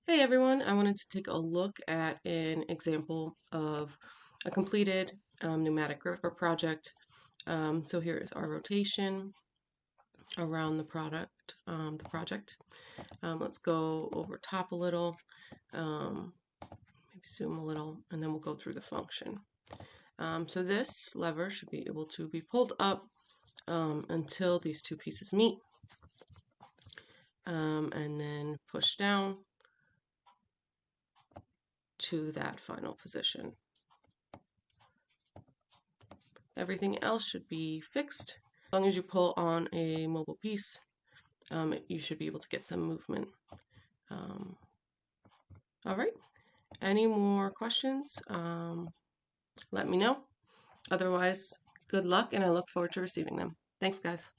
Hey everyone, I wanted to take a look at an example of a completed pneumatic gripper project. So here is our rotation around the project. Let's go over top a little, maybe zoom a little, and then we'll go through the function. So this lever should be able to be pulled up until these two pieces meet, and then push down to that final position. Everything else should be fixed. As long as you pull on a mobile piece, you should be able to get some movement. All right, any more questions? Let me know. Otherwise, good luck, and I look forward to receiving them. Thanks, guys.